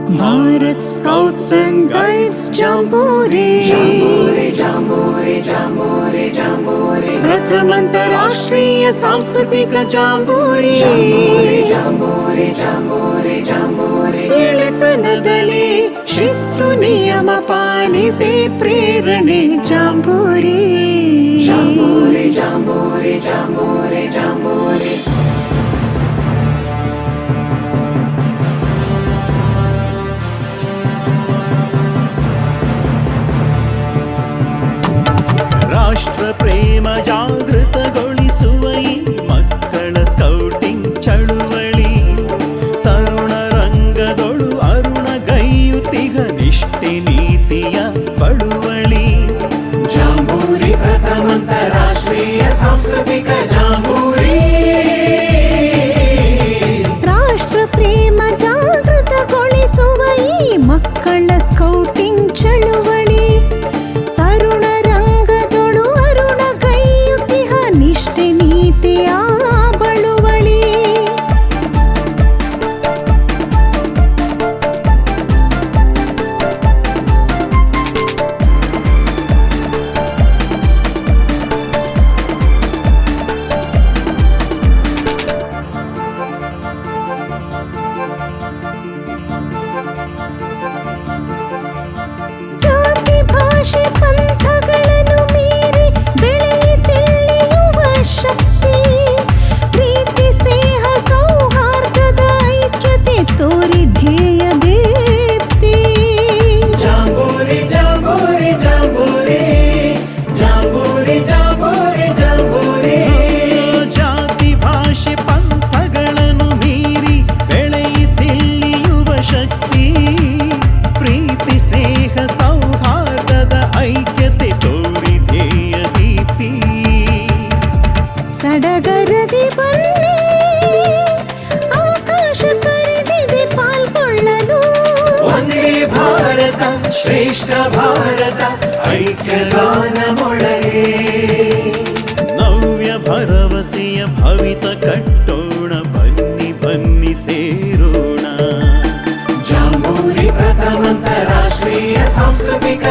Bharat Scouts and Guides Jamboree, Jamboree, Jamboree, Jamboree, Jamboree, ಪ್ರಥಮ ಅಂತಾರಾಷ್ಟ್ರೀಯ ಸಾಂಸ್ಕೃತಿಕ ಜಾಂಬೋರಿ, Jamboree, Jamboree, Jamboree, Jamboree, ಎಳೆತನದಲ್ಲಿ ಶಿಸ್ತು ನಿಯಮ ಪಾಲಿಸಿ ಪ್ರೇರಣೆ ಜಾಂಬೋರಿ, Jamboree, Jamboree, Jamboree, Jamboree. ರಾಷ್ಟ್ರ ಪ್ರೇಮ ಜಾಗೃತಗೊಳಿಸುವ ಈ ಮಕ್ಕಳ ಸ್ಕೌಟಿಂಗ್ ಚಳುವಳಿ, ತರುಣ ರಂಗದೊಳು ಅರುಣಗೈಯುತಿಗ ನಿಷ್ಠೆ ನೀತಿಯ ಬಳುವಳಿ. ಜಾಂಬೂರಿ ಪ್ರಥಮ ಅಂತಾರಾಷ್ಟ್ರೀಯ ಸಾಂಸ್ಕೃತಿಕ ಜಾಂಬೂರಿ, ರಾಷ್ಟ್ರ ಪ್ರೇಮ ಜಾಗೃತಗೊಳಿಸುವ ಈ ಮಕ್ಕಳ ಸ್ಕೌಟಿಂಗ್ ಚಳುವಳಿ, ತರುಣ ರಂಗದೊಳು ಅರುಣ ಕೈಯುತಿಹ ನಿಷ್ಠೆ ನೀತಿಯ ಬಳುವಳಿ. ಜಾತಿ ಭಾಷೆ ಪಂಥಗಳನ್ನು ಮೀರಿ ಬೆಳೆಯುತ್ತಿಳಿಯುವ ಶಕ್ತಿ, ಪ್ರೀತಿ ಸ್ನೇಹ ಸೌಹಾರ್ದದ ಐಕ್ಯತೆ ತೋರಿ ಧ್ಯೇಯ Deepti. Jamboree, jamboree, jamboree, jamboree, jamboree, jamboree. ಜಾತಿ ಭಾಷೆ ಪಂಥಗಳನ್ನು ಮೀರಿ ಬೆಳೆಯುತ್ತಿಳಿಯುವ ಶಕ್ತಿ, ಪ್ರೀತಿ ಸ್ನೇಹ ಸೌಹಾರ್ದದ ಐಕ್ಯತೆ ತೋರಿ ಧ್ಯೇಯ ದೀಪ್ತಿ. ಸಡಗರದಿ ಬನ್ನಿ, ಅವಕಾಶ ಕರೆದಿದೆ ಪಾಲ್ಗೊಳ್ಳಲು. ಒಂದೇ ಭಾರತ ಶ್ರೇಷ್ಠ ಭಾರತ ಐಕ್ಯಗಾನ ಮೊಳಗೆ. ನವ್ಯ ಭರವಸೆಯ ಭವಿತ ಕಟ್ಟೋಣ, ಬನ್ನಿ ಬನ್ನಿ ಸೇರೋಣ. ಜಾಂಬೂರಿ ಪ್ರಥಮ ಅಂತಾರಾಷ್ಟ್ರೀಯ ಸಾಂಸ್ಕೃತಿಕ